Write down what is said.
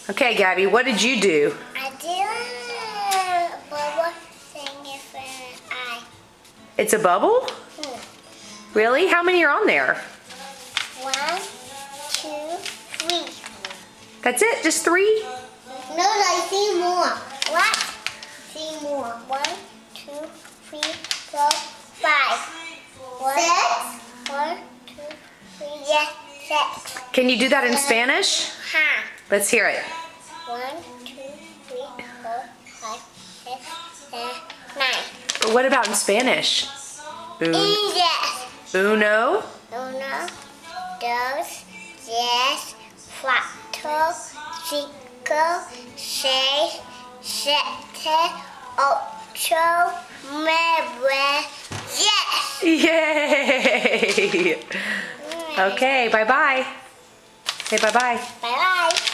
Okay, Gabby, what did you do? I did a bubble thing for an eye. It's a bubble? Really? How many are on there? 1, 2, 3. That's it? Just 3? No, I see more. What? See more. 1, 2, 3, 4, 5. 6? 1, 2, 3, yes, 6. Can you do that in Spanish? Ha. Let's hear it. 1, 2, 3, 4, 5, 6, 7, 9. What about in Spanish? Yes. Uno. 1, 2, 3, 4, 5, 6, 7, 8, 9. Yes. Yay! Okay, bye-bye. Say bye-bye. Bye-bye.